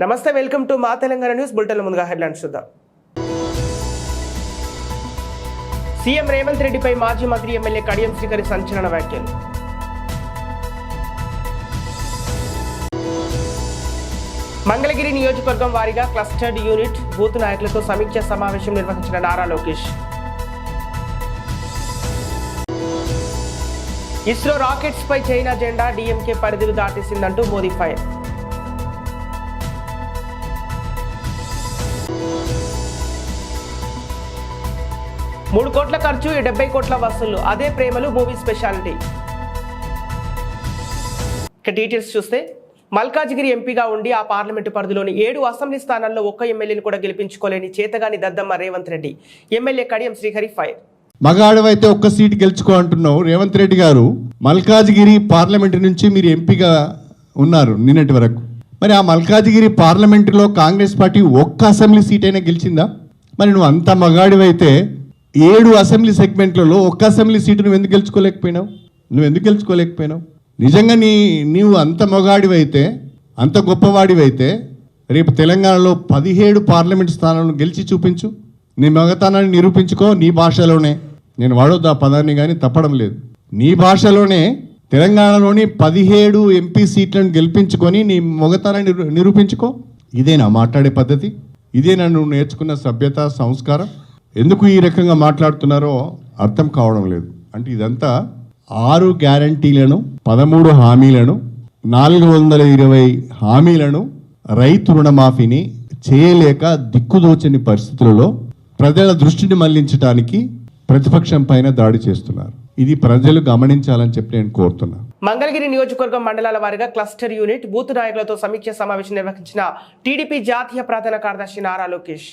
నమస్తే, welcome to మా Telangana news bulletin. ముందుగా హెడ్లైన్స్ చూద్దాం. సీఎం రేవంత్ రెడ్డిపై మాజీ మంత్రి ఎమ్మెల్యే కడియం శ్రీహరి సంచలన వ్యాఖ్యలు. మంగళగిరి నియోజకవర్గం వారీగా క్లస్టర్డ్ యూనిట్ బూత్ నాయకులతో సమీక్ష సమావేశం నిర్వహించిన నారా లోకేష్. ఇస్రో రాకెట్స్ పై చైనా జెండా డీఎంకే పరిధిని దాటేసిందంటూ మోదీ ఫైర్. 3 కోట్ల ఖర్చు, 70 కోట్ల వసూళ్లు, అదే ప్రేమలు మూవీ స్పెషాలిటీ. ఇక డీటెయిల్స్ చూస్తే, మల్కాజిగిరి ఎంపీగా ఉండి ఆ పార్లమెంటు పరిధిలోని 7 అసెంబ్లీ స్థానాల్లో ఒక్క ఎమ్మెల్యేని కూడా గెలిపించుకోలేని చేతగాని దద్దమ్మ రేవంత్ రెడ్డి. MLA Kadiyam Srihari fire. మగాడవైతే ఒక్క సీటు గెలుచుకో అంటున్నావు రేవంత్ రెడ్డి గారు. మల్కాజిగిరి పార్లమెంటు నుంచి మీరు ఎంపీగా ఉన్నారు నిన్నటి వరకు. మరి ఆ మల్కాజిగిరి పార్లమెంటులో కాంగ్రెస్ పార్టీ ఒక్క అసెంబ్లీ సీట్ అయినా గెలిచిందా? మరి నువ్వు అంత మగాడివైతే 7 అసెంబ్లీ సెగ్మెంట్లలో ఒక్క అసెంబ్లీ సీటు నువ్వు ఎందుకు గెలుచుకోలేకపోయినావు? నిజంగా నీవు అంత మగాడివైతే, అంత గొప్పవాడివైతే రేపు తెలంగాణలో 17 పార్లమెంట్ స్థానాలను గెలిచి చూపించు. నీ మగతనాన్ని నిరూపించుకో నీ భాషలోనే. నేను వాడొద్దు ఆ పదాన్ని, కానీ తప్పడం లేదు. నీ భాషలోనే తెలంగాణలోని 17 ఎంపీ సీట్లను గెలిపించుకొని నీ మగతనాన్ని నిరూపించుకో. ఇదేనా మాట్లాడే పద్ధతి? ఇదేనా నువ్వు నేర్చుకున్న సభ్యత, సంస్కారం? ఎందుకు ఈ రకంగా మాట్లాడుతున్నారో అర్థం కావడం లేదు. అంటే ఇదంతా 6 గ్యారంటీలను, 13 హామీలను, 420 హామీలను, రైతు రుణమాఫీని చేయలేక దిక్కుదోచని పరిస్థితులలో ప్రజల దృష్టిని మళ్లించడానికి ప్రతిపక్షం పైన దాడి చేస్తున్నారు. ఇది ప్రజలు గమనించాలని చెప్పి నేను కోరుతున్నా. మంగళగిరి నియోజకవర్గం మండలాల వారీగా క్లస్టర్ యూనిట్ బూత్ నాయకులతో సమీక్ష సమావేశం నిర్వహించిన టీడీపీ జాతీయ ప్రధాన కార్యదర్శి నారా లోకేష్.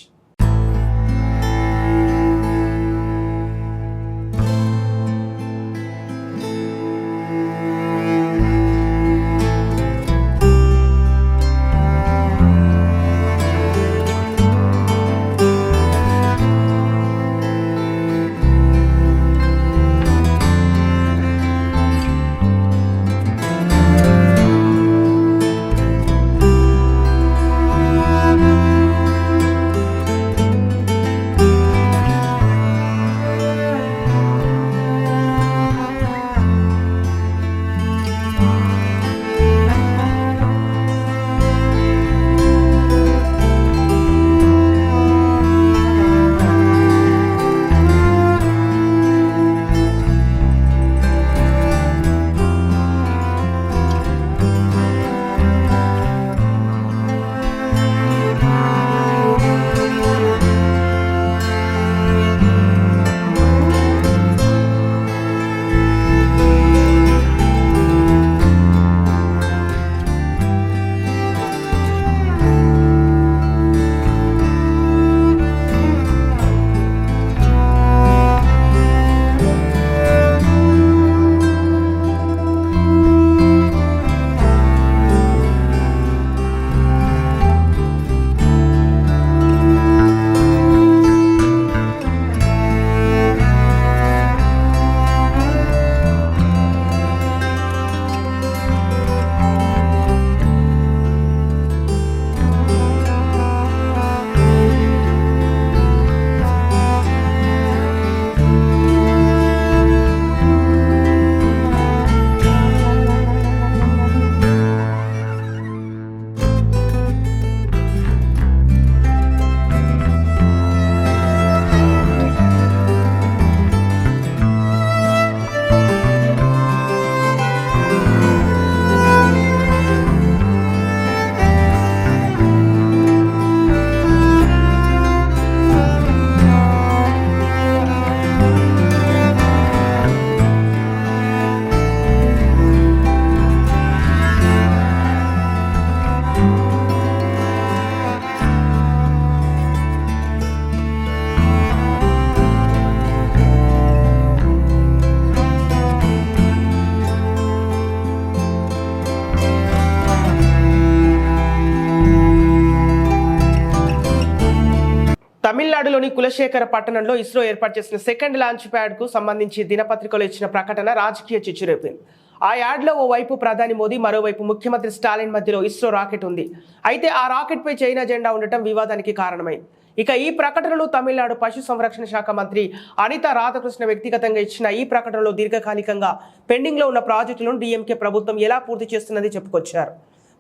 తమిళనాడులోని కులశేఖర పట్టణంలో ఇస్రో ఏర్పాటు చేసిన సెకండ్ లాంచ్ ప్యాడ్ కు సంబంధించి దినపత్రికలో ఇచ్చిన ప్రకటన రాజకీయ చిచ్చురేపింది. ఆ యాడ్లో ఓవైపు ప్రధాని మోదీ, మరోవైపు ముఖ్యమంత్రి స్టాలిన్ మధ్యలో ఇస్రో రాకెట్ ఉంది. అయితే ఆ రాకెట్పై చైనా జెండా ఉండటం వివాదానికి కారణమైంది. ఇక ఈ ప్రకటనలు తమిళనాడు పశు సంరక్షణ శాఖ మంత్రి అనిత రాధాకృష్ణ వ్యక్తిగతంగా ఇచ్చిన ఈ ప్రకటనలో దీర్ఘకాలికంగా పెండింగ్లో ఉన్న ప్రాజెక్టులను డీఎంకే ప్రభుత్వం ఎలా పూర్తి చేస్తున్నది చెప్పుకొచ్చారు.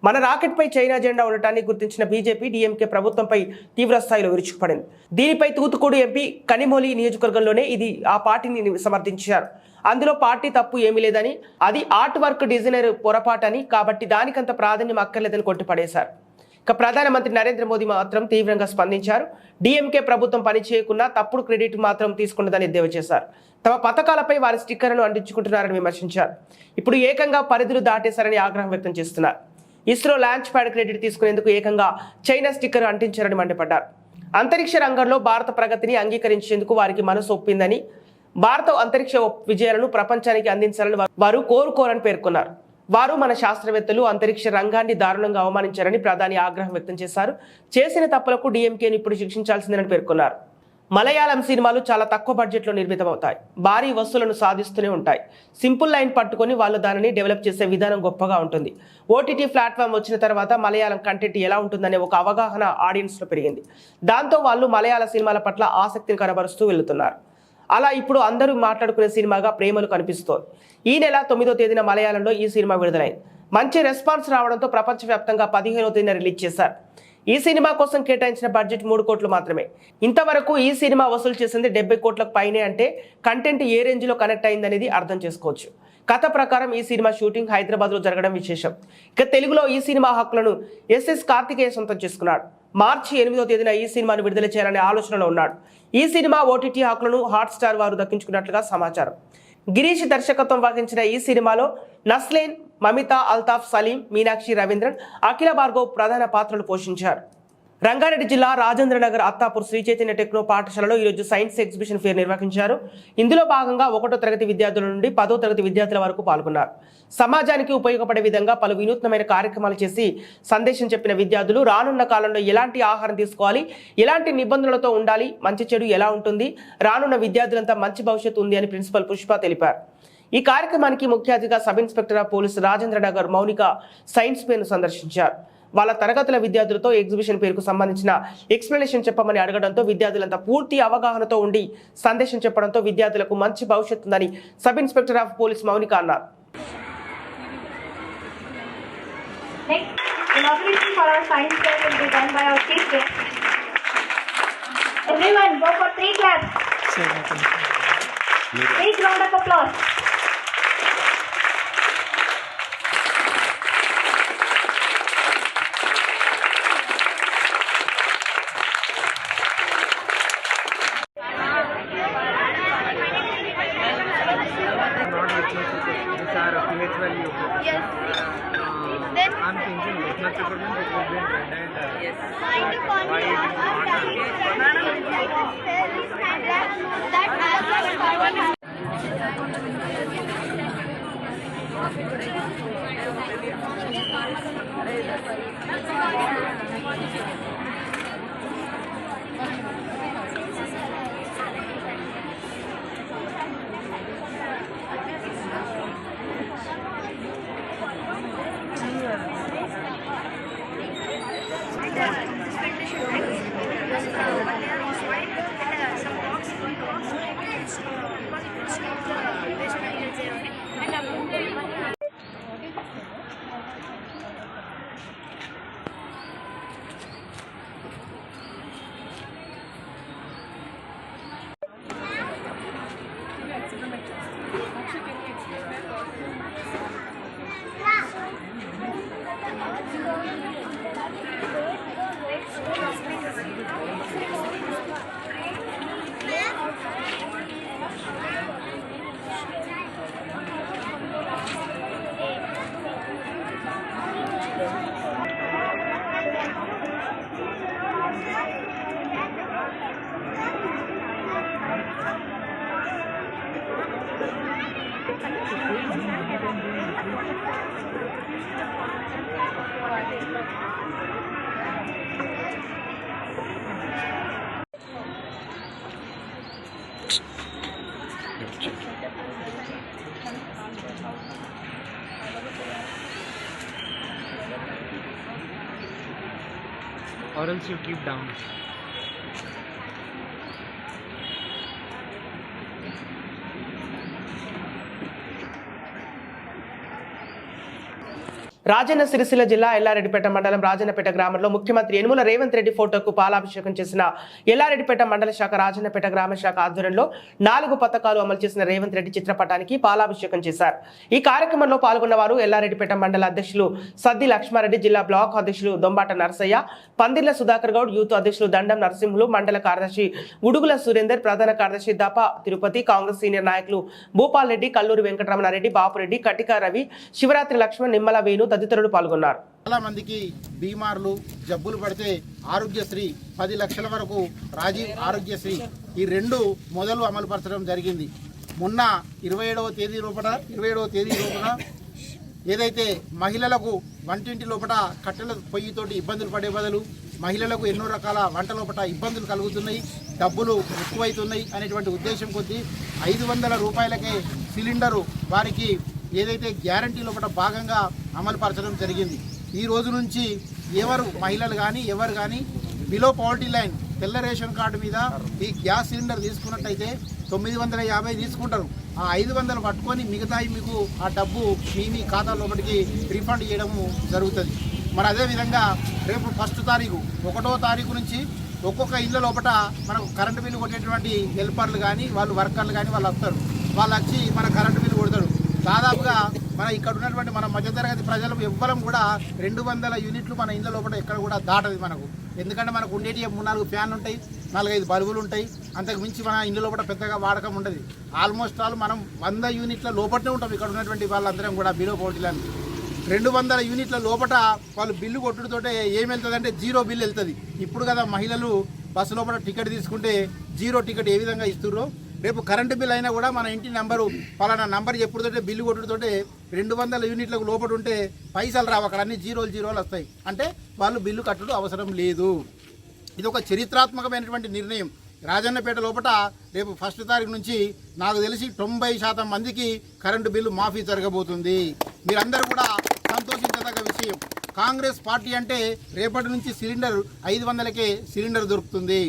మన రాకెట్పై చైనా జెండా ఉండటాన్ని గుర్తించిన బీజేపీ డీఎంకే ప్రభుత్వంపై తీవ్ర స్థాయిలో విరుచుకుపడింది. దీనిపై తూతుకుడు ఎంపీ కనిమొళి నియోజకవర్గంలోనే ఇది ఆ పార్టీని సమర్థించారు. అందులో పార్టీ తప్పు ఏమీ లేదని, అది ఆర్ట్ వర్క్ డిజైనర్ పొరపాటని, కాబట్టి దానికంత ప్రాధాన్యం అక్కర్లేదని కొట్టిపడేశారు. ఇక ప్రధానమంత్రి నరేంద్ర మోదీ మాత్రం తీవ్రంగా స్పందించారు. డీఎంకే ప్రభుత్వం పనిచేయకున్నా తప్పుడు క్రెడిట్ మాత్రం తీసుకున్నదని ఎద్దేవా చేశారు. తమ పథకాలపై వారి స్టిక్కర్లను అంటించుకుంటున్నారని విమర్శించారు. ఇప్పుడు ఏకంగా పరిధులు దాటేశారని ఆగ్రహం వ్యక్తం చేస్తున్నారు. ఇస్రో లాంచ్ ప్యాడ్ క్రెడిట్ తీసుకునేందుకు ఏకంగా చైనా స్టిక్కర్ అంటించారని మండిపడ్డారు. అంతరిక్ష రంగంలో భారత ప్రగతిని అంగీకరించేందుకు వారికి మనసు ఒప్పిందని, భారత అంతరిక్ష విజయాలను ప్రపంచానికి అందించాలని వారు కోరుకోరని పేర్కొన్నారు. వారు మన శాస్త్రవేత్తలు అంతరిక్ష రంగాన్ని దారుణంగా అవమానించారని ప్రధాని ఆగ్రహం వ్యక్తం చేశారు. చేసిన తప్పులకు డీఎంకేను ఇప్పుడు శిక్షించాల్సిందేనని పేర్కొన్నారు. మలయాళం సినిమాలు చాలా తక్కువ బడ్జెట్లో నిర్మితమవుతాయి, భారీ వసూలను సాధిస్తూనే ఉంటాయి. సింపుల్ లైన్ పట్టుకొని వాళ్ళు దానిని డెవలప్ చేసే విధానం గొప్పగా ఉంటుంది. ఓటీటీ ప్లాట్ఫామ్ వచ్చిన తర్వాత మలయాళం కంటెంట్ ఎలా ఉంటుందనే ఒక అవగాహన ఆడియన్స్లో పెరిగింది. దాంతో వాళ్ళు మలయాళ సినిమాల పట్ల ఆసక్తిని కనబరుస్తూ వెళ్తున్నారు. అలా ఇప్పుడు అందరూ మాట్లాడుకునే సినిమాగా ప్రేమలు కనిపిస్తోంది. ఈ నెల 9వ తేదీన మలయాళంలో ఈ సినిమా విడుదలైంది. మంచి రెస్పాన్స్ రావడంతో ప్రపంచవ్యాప్తంగా 15వ తేదీన రిలీజ్ చేశారు. ఈ సినిమా కోసం కేటాయించిన బడ్జెట్ 3 కోట్లు మాత్రమే. ఇంతవరకు ఈ సినిమా వసూలు చేసింది 70 కోట్లకు పైనే. అంటే కంటెంట్ ఏ రేంజ్లో కనెక్ట్ అయిందనేది అర్థం చేసుకోవచ్చు. కథ ప్రకారం ఈ సినిమా షూటింగ్ హైదరాబాద్లో జరగడం విశేషం. ఇక తెలుగులో ఈ సినిమా హక్కులను ఎస్ఎస్ కార్తికేయ సొంతం చేసుకున్నాడు. మార్చి 8వ తేదీన ఈ సినిమాను విడుదల చేయాలనే ఆలోచనలో ఉన్నాడు. ఈ సినిమా ఓటీటీ హక్కులను హాట్స్టార్ వారు దక్కించుకున్నట్లుగా సమాచారం. గిరీష్ దర్శకత్వం వహించిన ఈ సినిమాలో నస్లేన్, మమితా, అల్తాఫ్ సలీం, మీనాక్షి రవీంద్రన్, అఖిల భార్గవ్ ప్రధాన పాత్రలు పోషించారు. రంగారెడ్డి జిల్లా రాజేంద్రనగర్ అత్తాపూర్ శ్రీ చైతన్య టెక్నో పాఠశాలలో ఈరోజు సైన్స్ ఎగ్జిబిషన్ ఫేర్ నిర్వహించారు. ఇందులో భాగంగా 1వ తరగతి విద్యార్థుల నుండి 10వ తరగతి విద్యార్థుల వరకు పాల్గొన్నారు. సమాజానికి ఉపయోగపడే విధంగా పలు వినూత్నమైన కార్యక్రమాలు చేసి సందేశం చెప్పిన విద్యార్థులు రానున్న కాలంలో ఎలాంటి ఆహారం తీసుకోవాలి, ఎలాంటి నిబంధనలతో ఉండాలి, మంచి చెడు ఎలా ఉంటుంది, రానున్న విద్యార్థులంతా మంచి భవిష్యత్తు ఉంది అని ప్రిన్సిపల్ పుష్ప తెలిపారు. ఈ కార్యక్రమానికి ముఖ్య అతిథిగా sub inspector of police Rajendranagar Mounika science ఫేర్ను సందర్శించారు. వాళ్ళ తరగతుల విద్యార్థులతో ఎగ్జిబిషన్ పేరుకు సంబంధించిన ఎక్స్ప్లెనేషన్ చెప్పమని అడగడంతో విద్యార్థులంతా పూర్తి అవగాహనతో ఉండి సందేశం చెప్పడంతో విద్యార్థులకు మంచి భవిష్యత్తు ఉందని sub inspector of police Mounika అన్నారు. pH value. Yes. Then I'm thinking listener supplement it would be red and yes. why it is not that or else you keep down. Rajanna Sircilla జిల్లా ఎల్లారెడ్డిపేట మండలం రాజన్నపేట గ్రామంలో ముఖ్యమంత్రి యనుమల రేవంత్ రెడ్డి ఫోటోకు పాలాభిషేకం చేసిన ఎల్లారెడ్డిపేట మండల శాఖ రాజన్నపేట గ్రామ శాఖ ఆధ్వర్యంలో 4 పథకాలు అమలు చేసిన రేవంత్ రెడ్డి చిత్రపటానికి పాలాభిషేకం చేశారు. ఈ కార్యక్రమంలో పాల్గొన్న వారు ఎల్లారెడ్డిపేట మండల అధ్యక్షులు సద్ది లక్ష్మారెడ్డి, జిల్లా బ్లాక్ అధ్యక్షులు దొంబాట నరసయ్య, పందిర్ల సుధాకర్ గౌడ్, యూత్ అధ్యక్షులు దండం నరసింహులు, మండల కార్యదర్శి ఉడుగుల సురేందర్, ప్రధాన కార్యదర్శి దప తిరుపతి, కాంగ్రెస్ సీనియర్ నాయకులు భూపాల్ రెడ్డి, కల్లూరి వెంకటరమణారెడ్డి, బాపురెడ్డి, కటిక రవి, శివరాత్రి లక్ష్మణ్, నిమ్మల వేణు తదితరులు పాల్గొన్నారు. చాలా మందికి బీమార్లు జబ్బులు పడితే ఆరోగ్యశ్రీ 10 లక్షల వరకు రాజీవ్ ఆరోగ్యశ్రీ ఈ 2 మొదలు అమలుపరచడం జరిగింది. మొన్న 27వ తేదీ లోపల ఏదైతే మహిళలకు వంటింటి లోపల కట్టెల పొయ్యితోటి ఇబ్బందులు పడే బదులు మహిళలకు ఎన్నో రకాల వంట లోపల ఇబ్బందులు కలుగుతున్నాయి, డబ్బులు ఎక్కువైతున్నాయి అనేటువంటి ఉద్దేశం కొద్దీ 500 రూపాయలకే సిలిండరు వారికి ఏదైతే గ్యారంటీ లోపల భాగంగా అమలుపరచడం జరిగింది. ఈ రోజు నుంచి మహిళలు కానీ ఎవరు కానీ బిలో పవర్టీ లైన్ తెల్ల రేషన్ కార్డు మీద ఈ గ్యాస్ సిలిండర్ తీసుకున్నట్టయితే 950 తీసుకుంటారు. ఆ 500 పట్టుకొని మిగతాయి మీకు ఆ డబ్బు మీ ఖాతా లోపలికి రీఫండ్ చేయడము జరుగుతుంది. మరి అదేవిధంగా రేపు 1వ తారీఖు 1వ తారీఖు నుంచి ఒక్కొక్క ఇళ్ళ లోపల మనకు కరెంటు బిల్లు కొట్టేటువంటి హెల్పర్లు కానీ వాళ్ళు వర్కర్లు కానీ వాళ్ళు వస్తారు. వాళ్ళు వచ్చి మన కరెంటు బిల్లు కొడతారు. దాదాపుగా మన ఇక్కడ ఉన్నటువంటి మన మధ్యతరగతి ప్రజలు ఎవ్వరం కూడా 200 యూనిట్లు మన ఇండ్ల లోపల ఎక్కడ కూడా దాటది మనకు. ఎందుకంటే మనకు ఉండేటి 3-4 ఫ్యాన్లు ఉంటాయి, 4-5 బల్బులు ఉంటాయి. అంతకు మించి మన ఇండ్ల లోపల పెద్దగా వాడకం ఉండదు. ఆల్మోస్ట్ ఆల్ మనం 100 యూనిట్ల లోపలనే ఉంటాం. ఇక్కడ ఉన్నటువంటి వాళ్ళందరం కూడా బిలో పోటీలని 200 యూనిట్ల లోపల వాళ్ళు బిల్లు కొట్టుడుతోటే ఏం వెళ్తుందంటే 0 బిల్లు వెళ్తుంది. ఇప్పుడు కదా మహిళలు బస్సు లోపల టికెట్ తీసుకుంటే 0 టికెట్ ఏ విధంగా ఇస్తుర్రో రేపు కరెంటు బిల్ అయినా కూడా మన ఇంటి నెంబరు పలానా నంబర్ చెప్పుడుతోటే బిల్లు కొట్టుడుతోటే 200 యూనిట్లకు లోపల ఉంటే పైసలు రావు, అక్కడ అన్ని 0 వస్తాయి. అంటే వాళ్ళు బిల్లు కట్టడం అవసరం లేదు. ఇది ఒక చరిత్రాత్మకమైనటువంటి నిర్ణయం. రాజన్నపేట లోపల రేపు 1వ తారీఖు నుంచి నాకు తెలిసి 90% మందికి కరెంటు బిల్లు మాఫీ జరగబోతుంది. మీరందరూ కూడా సంతోషించదగ్గ విషయం. కాంగ్రెస్ పార్టీ అంటే రేపటి నుంచి సిలిండర్ 500కే సిలిండర్ దొరుకుతుంది,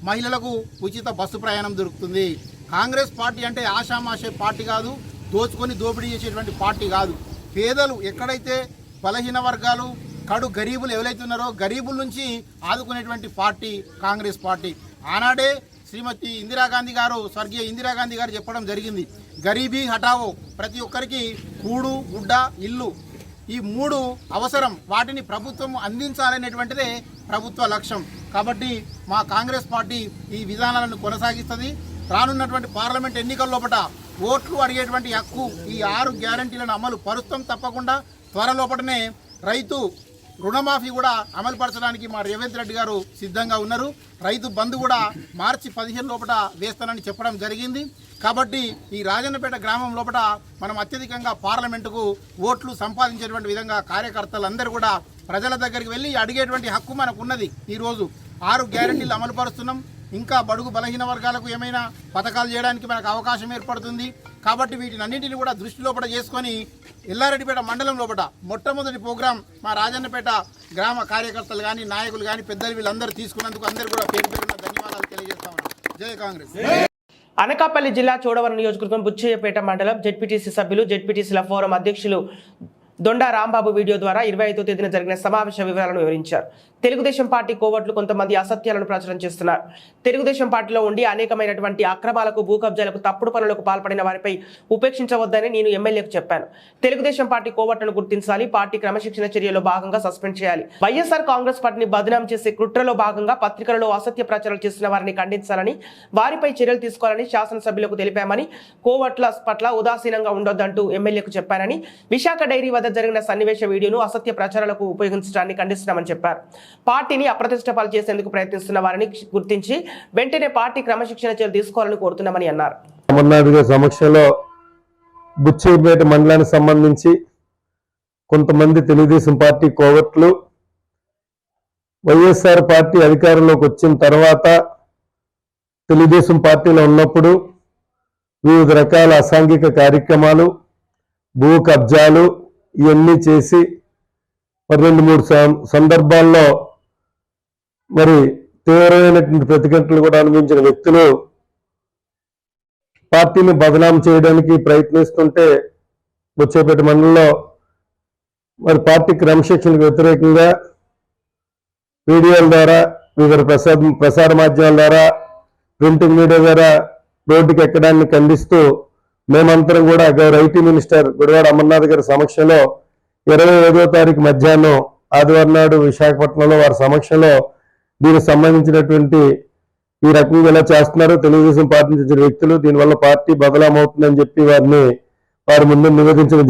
మహిళలకు ఉచిత బస్సు ప్రయాణం దొరుకుతుంది. కాంగ్రెస్ పార్టీ అంటే ఆషామాషే పార్టీ కాదు, దోచుకొని దోపిడీ చేసేటువంటి పార్టీ కాదు. పేదలు ఎక్కడైతే బలహీన వర్గాలు కడు గరీబులు ఎవరైతే ఉన్నారో గరీబుల నుంచి ఆదుకునేటువంటి పార్టీ కాంగ్రెస్ పార్టీ. ఆనాడే శ్రీమతి ఇందిరాగాంధీ గారు, స్వర్గీయ ఇందిరాగాంధీ గారు చెప్పడం జరిగింది, గరీబీ హటావో, ప్రతి ఒక్కరికి కూడు గుడ్డ ఇల్లు ఈ 3 అవసరం, వాటిని ప్రభుత్వం అందించాలనేటువంటిదే ప్రభుత్వ లక్ష్యం. కాబట్టి మా కాంగ్రెస్ పార్టీ ఈ విధానాలను కొనసాగిస్తుంది. రానున్నటువంటి పార్లమెంట్ ఎన్నికల లోపల ఓట్లు అడిగేటువంటి హక్కు ఈ 6 గ్యారంటీలను అమలు పరుస్తాం. తప్పకుండా త్వరలోపటనే రైతు రుణమాఫీ కూడా అమలు పరచడానికి మా రేవంత్ రెడ్డి గారు సిద్ధంగా ఉన్నారు. రైతు బంధు కూడా మార్చి 15 లోపల వేస్తానని చెప్పడం జరిగింది. కాబట్టి ఈ రాజన్నపేట గ్రామం లోపల మనం అత్యధికంగా పార్లమెంటుకు ఓట్లు సంపాదించేటువంటి విధంగా కార్యకర్తలందరూ కూడా ప్రజల దగ్గరికి వెళ్ళి అడిగేటువంటి హక్కు మనకు ఉన్నది. ఈరోజు 6 గ్యారంటీలు అమలు పరుస్తున్నాం. ఇంకా బడుగు బలహీన వర్గాలకు ఏమైనా పథకాలు చేయడానికి మనకు అవకాశం ఏర్పడుతుంది. కాబట్టి వీటినన్నింటినీ కూడా దృష్టి లోపల చేసుకొని ఎల్లారెడ్డిపేట మండలం లోపల మొట్టమొదటి ప్రోగ్రాం మా రాజన్నపేట గ్రామ కార్యకర్తలు కానీ నాయకులు కానీ పెద్దలు వీళ్ళందరూ తీసుకున్నందుకు అందరూ కూడా పేరు పేరున ధన్యవాదాలు తెలియజేస్తా ఉన్నాం. జై కాంగ్రెస్. అనకాపల్లి జిల్లా చోడవరం నియోజకవర్గం బుచ్చయ్యపేట మండలం జెడ్పీటీసీ సభ్యులు, జెడ్పీటీసీల ఫోరం అధ్యక్షులు దొండా రాంబాబు వీడియో ద్వారా 25వ తేదీన జరిగిన సమావేశ వివరాలను వివరించారు. తెలుగుదేశం పార్టీ కోవట్లు కొంతమంది అసత్యాలను ప్రచారం చేస్తున్నారు. తెలుగుదేశం పార్టీలో ఉండి అనేకమైనటువంటి అక్రమాలకు, భూ కబ్జాలకు, తప్పుడు పనులకు పాల్పడిన వారిపై ఉపేక్షించవద్దని నేను ఎమ్మెల్యేకు చెప్పాను. తెలుగుదేశం పార్టీ కోవట్లను గుర్తించాలి, పార్టీ క్రమశిక్షణ చర్యలో భాగంగా సస్పెండ్ చేయాలి. వైఎస్ఆర్ కాంగ్రెస్ పార్టీని బదనాం చేసే కుట్రలో భాగంగా పత్రికలలో అసత్య ప్రచారాలు చేస్తున్న వారిని ఖండించాలని, వారిపై చర్యలు తీసుకోవాలని శాసనసభ్యులకు తెలిపామని, కోవట్ల పట్ల ఉదాసీనంగా ఉండొద్దంటూ ఎమ్మెల్యేకు చెప్పానని, విశాఖ డైరీ వద్ద జరిగిన సన్నివేశ వీడియోను అసత్య ప్రచారాలకు ఉపయోగించడాన్ని ఖండిస్తున్నామని చెప్పారు. పార్టీని అప్రతిష్టపాలు చేసేందుకు ప్రయత్నిస్తున్న వారిని గుర్తించి వెంటనే పార్టీ క్రమశిక్షణ చర్యలు తీసుకోవాలని కోరుతున్నామని అన్నారు. అమర్నాథ్ గారి సమక్షంలో బుచ్చయ్యపేట మండలానికి సంబంధించి కొంతమంది తెలుగుదేశం పార్టీ కోవట్లు వైఎస్ఆర్ పార్టీ అధికారంలోకి వచ్చిన తర్వాత తెలుగుదేశం పార్టీలో ఉన్నప్పుడు వివిధ రకాల అసాంఘిక కార్యక్రమాలు, భూ కబ్జాలు ఇవన్నీ చేసి 2-3 సందర్భాల్లో మరి తీవ్రమైనటువంటి ప్రతిఘటనలు కూడా అనుభవించిన వ్యక్తులు పార్టీని బదనాం చేయడానికి ప్రయత్నిస్తుంటే బుచ్చేపేట మండలంలో మరి పార్టీ క్రమశిక్షణకు వ్యతిరేకంగా వీడియోల ద్వారా వివిధ ప్రసార మాధ్యమాల ద్వారా ప్రింటింగ్ మీడియా ద్వారా రోడ్డుకి ఎక్కడాన్ని ఖండిస్తూ మేమందరం కూడా ఐటీ మినిస్టర్ గుడివాడ అమర్నాథ్ గారి సమక్షంలో 25వ తారీఖు మధ్యాహ్నం ఆదివారం నాడు విశాఖపట్నంలో వారి సమక్షంలో దీనికి సంబంధించినటువంటి ఈ రకంగా ఎలా చేస్తున్నారు తెలుగుదేశం పార్టీ నుంచి వచ్చిన వ్యక్తులు, దీనివల్ల పార్టీ బదలామవుతుందని చెప్పి వారి ముందు నివేదించడం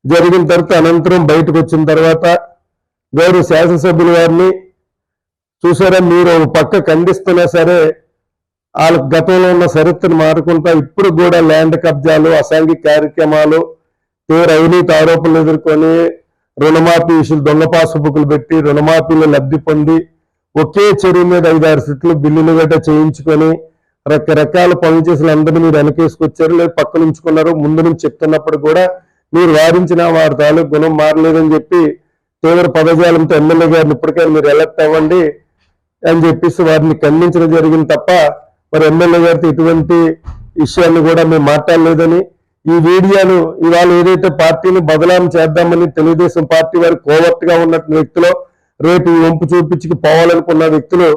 జరిగిన తర్వాత అనంతరం బయటకు వచ్చిన తర్వాత గౌరవ శాసనసభ్యుల వారిని చూసారా, మీరు ఒక పక్క ఖండిస్తున్నా సరే వాళ్ళ గతంలో ఉన్న చరిత్రను మారుకుంటా ఇప్పుడు కూడా ల్యాండ్ కబ్జాలు, అసాంఘిక కార్యక్రమాలు, తీవ్ర అవినీతి ఆరోపణలు ఎదుర్కొని రుణమాఫీ విషయాలు దొంగ పాస్బుక్లు పెట్టి రుణమాఫీలో లబ్ధి పొంది ఒకే చెరువు మీద 5-6 సెట్లు బిల్లులు గట్ట చేయించుకొని రకరకాల పనులు చేసిన అందరినీ మీరు వెనకేసుకొచ్చారు, లేదు పక్కన ఉంచుకున్నారు. ముందు నుంచి చెప్తున్నప్పుడు కూడా మీరు వారించిన వారి తాలూకు గుణం మారలేదని చెప్పి తీవ్ర పదజాలంతో ఎమ్మెల్యే గారిని ఇప్పటికైనా మీరు ఎలక్ట్ అవ్వండి అని చెప్పేసి వారిని ఖండించడం జరిగింది తప్ప మరి ఎమ్మెల్యే గారితో ఇటువంటి విషయాన్ని కూడా మేము మాట్లాడలేదని, ఈ వీడియోను ఇవాళ ఏదైతే పార్టీని బదలాం చేద్దామని తెలుగుదేశం పార్టీ వారు కోవర్ట్గా ఉన్నటువంటి వ్యక్తులు, రేపు ఈ వంపు చూపించుకు పోవాలనుకున్న వ్యక్తులు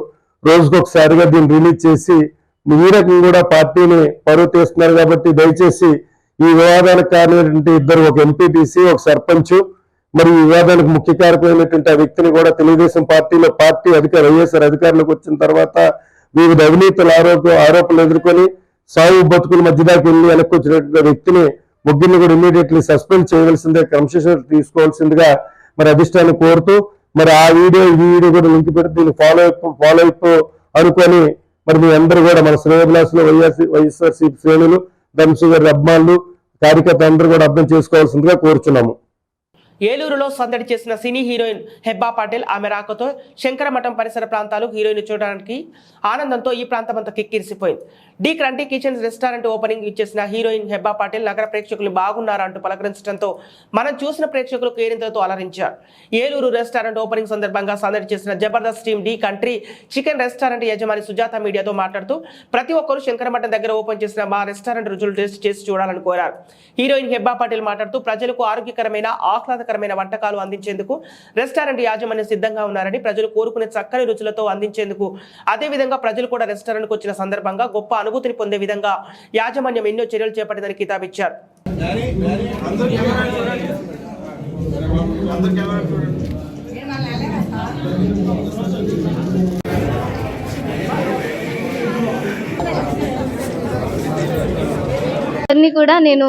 రోజుకొకసారిగా దీన్ని రిలీజ్ చేసి ఈ రకంగా కూడా పార్టీని పరువు తీస్తున్నారు. కాబట్టి దయచేసి ఈ వివాదానికి కారణమైనటువంటి ఇద్దరు, ఒక ఎంపీటీసీ, ఒక సర్పంచ్, మరి ఈ వివాదానికి ముఖ్య కారకమైనటువంటి ఆ వ్యక్తిని కూడా తెలుగుదేశం పార్టీలో వైఎస్ఆర్ అధికారంలోకి వచ్చిన తర్వాత వివిధ అవినీతుల ఆరోపణలు ఎదుర్కొని సాగు బతుకుల మధ్యదాకా వెళ్ళి వెనక్కి వచ్చినటువంటి వ్యక్తిని ముగ్గురిని కూడా ఇమీడియట్లీ సస్పెండ్ చేయవలసిందే, క్రమశిక్షణ తీసుకోవాల్సిందిగా మరి అధిష్టాన్ని కోరుతూ మరి ఆ వీడియో ఈ వీడియో కూడా లింక్ పెట్టి దీన్ని ఫాలో అప్ అనుకొని మరి మీ అందరూ కూడా మన శ్రేయభిలాసులు వైఎస్ఆర్సీపీ శ్రేణులు, ధర్మశ్రీ గారి అభిమానులు, కార్యకర్తలు అందరూ కూడా అర్థం చేసుకోవాల్సిందిగా కోరుచున్నాము. ఏలూరులో సందడి చేసిన సినీ హీరోయిన్ హెబ్బా పటేల్ ఆమె రాకతో శంకరమఠం పరిసర ప్రాంతాలు హీరోయిన్ చూడడానికి ఆనందంతో ఈ ప్రాంతమంతా కిక్కిరిసిపోయింది. డి క్రంటీ కిచెన్స్ రెస్టారెంట్ ఓపెనింగ్ ఇచ్చేసిన హీరోయిన్ హెబ్బా పటేల్ నగర ప్రేక్షకులు బాగున్నారంటూ పలకరించడంతో మనం చూసిన ప్రేక్షకులు కేరింతలతో అలరించారు. ఏలూరు రెస్టారెంట్ ఓపెనింగ్ సందర్భంగా సందడి చేసిన Jabardasth team the country chicken restaurant యజమాని సుజాత మీడియాతో మాట్లాడుతూ ప్రతి ఒక్కరూ శంకరమఠం దగ్గర ఓపెన్ చేసిన మా రెస్టారెంట్ రుచులు టేస్ట్ చేసి చూడాలని కోరారు. హీరోయిన్ హెబ్బా పటేల్ మాట్లాడుతూ ప్రజలకు ఆరోగ్యకరమైన ఆహ్లాదకరమైన వంటకాలు అందించేందుకు రెస్టారెంట్ యాజమాన్యం సిద్ధంగా ఉన్నారని, ప్రజలు కోరుకునే చక్కని రుచులతో అందించేందుకు, అదేవిధంగా ప్రజలు కూడా రెస్టారెంట్కు వచ్చిన సందర్భంగా గొప్ప అనుభూతిని పొందే విధంగా యాజమాన్యం ఎన్నో చర్యలు చేపట్టిందని కితాబిచ్చారు. అందరినీ కూడా నేను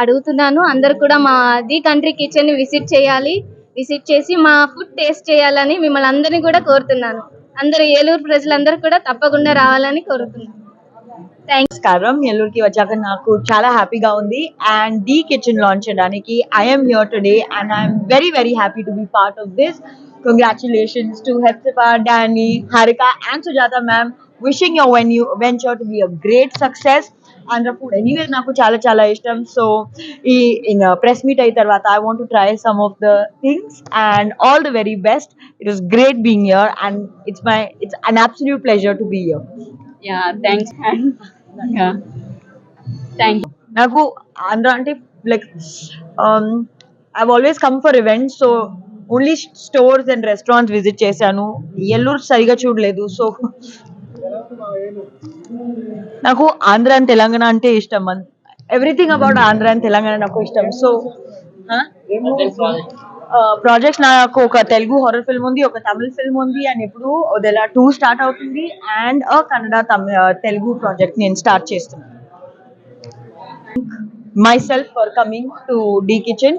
అడుగుతున్నాను, అందరు కూడా మా ది కంట్రీ కిచెన్ ని విజిట్ చేసి మా ఫుడ్ టేస్ట్ చేయాలని మిమ్మల్ని అందరినీ కూడా కోరుతున్నాను. అందరూ ఏలూరు ప్రజలందరూ కూడా తప్పకుండా రావాలని కోరుతున్నాను. నమస్కారం, ఏలూరుకి వచ్చాక నాకు చాలా హ్యాపీగా ఉంది. అండ్ ది కిచెన్ లాంచ్ చేయడానికి I'm here today and I'm very very happy to be part of this. Congratulations to Hepsiba, Danny, Harika and Sujata ma'am. Wishing your venture to be a great success. Andhra food anyway నాకు చాలా చాలా ఇష్టం. So ఈ press meet అయిన తర్వాత I want to try some of the things and all the very best. It was great being here and it's an absolute pleasure to be here. Yeah, thanks. Yeah, thank you. నాకు ఆంధ్ర అంటే like I've always come for events, so only stores and restaurants visit చేశాను. ఏలూరు సరిగా చూడలేదు. So నాకు Andhra and Telangana అంటే ఇష్టం. Everything about Andhra and Telangana నాకు ఇష్టం. సో ప్రాజెక్ట్స్ నాకు ఒక తెలుగు హారర్ ఫిల్మ్ ఉంది, ఒక తమిళ ఫిల్మ్ ఉంది, అండ్ ఇప్పుడు వదల 2 స్టార్ట్ అవుతుంది అండ్ కన్నడ తెలుగు ప్రాజెక్ట్ నేను స్టార్ట్ చేస్తున్నాను. myself for coming to D Kitchen.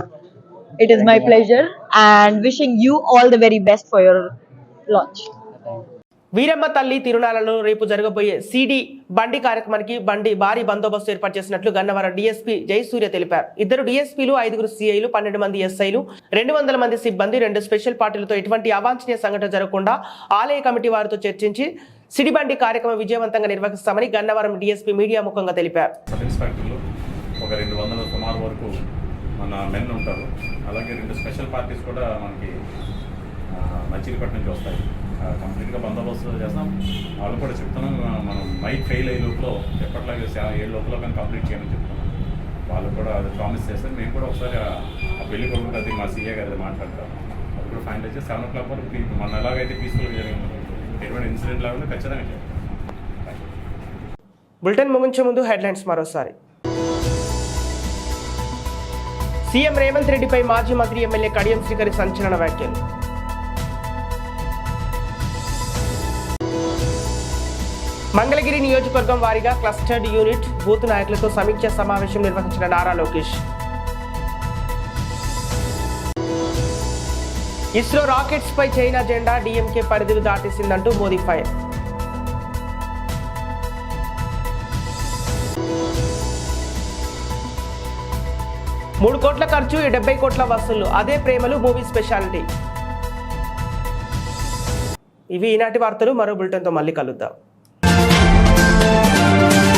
It is my pleasure and wishing you all the very best for your launch. Veeramma తల్లి తిరునాళ్లలో రేపు జరగబోయే సిడి బండి కార్యక్రమానికి భారీ బందోబస్తు ఏర్పాటు చేసినట్లు గన్నవరం డీఎస్పీ జయసూర్య తెలిపారు. 2 డీఎస్పీలు, 5 సిఐలు, 12 మంది ఎస్ఐలు, 200 మంది సిబ్బంది, 2 స్పెషల్ పార్టీలతో ఎటువంటి అవాంఛనీయ సంఘటన జరగకుండా ఆలయ కమిటీ వారితో చర్చించి సిడి బండి కార్యక్రమం విజయవంతంగా నిర్వహిస్తామని గన్నవరం డీఎస్పీ మీడియా ముఖంగా తెలిపారు. ఒక 200 సుమారు వరకు మన మెన్ ఉంటారు. అలాగే 2 స్పెషల్ పార్టీస్ కూడా మనకి మధ్య మచిలీపట్నం నుంచి వస్తాయి. కంప్లీట్గా బందోబస్తు చేస్తాం. వాళ్ళు కూడా చెప్తున్నాం, మనం మైక్ ఫెయిల్ అయ్యే లోపల ఎప్పటిలాగే 7 లోపల కానీ కంప్లీట్ చేయమని చెప్తున్నాం. వాళ్ళు కూడా అది ప్రామిస్ చేస్తారు. మేము కూడా ఒకసారి ఆ పెళ్లి కొడుకు అది మా సీఏ గారి మాట్లాడతాం. అది కూడా ఫైనల్ చేసి 7 o'clock వరకు మన ఎలాగైతే పీస్ఫుల్గా జరిగింది ఎటువంటి ఇన్సిడెంట్ లాగా ఖచ్చితంగా చేయాలి. బులెటిన్ ముగించే ముందు హెడ్లైన్స్ మరోసారి. సీఎం రేవంత్ రెడ్డిపై మాజీ మంత్రి ఎమ్మెల్యే కడియం శ్రీకరి సంచలన వ్యాఖ్యలు. మంగళగిరి నియోజకవర్గం వారీగా క్లస్టర్డ్ యూనిట్ బూత్ నాయకులతో సమీక్ష సమావేశం నిర్వహించిన నారా లోకేష్. ఇస్రో రాకెట్స్ పై చైనా జెండా డీఎంకే పరిధులు దాటేసిందంటూ మోదీ ఫైర్. $3 కోట్ల ఖర్చు, 70 కోట్ల వసూళ్లు, అదే ప్రేమలు మూవీ స్పెషాలిటీ. ఇవి ఈనాటి వార్తలు. మరో బులెటిన్తో మళ్ళీ కలుద్దాం.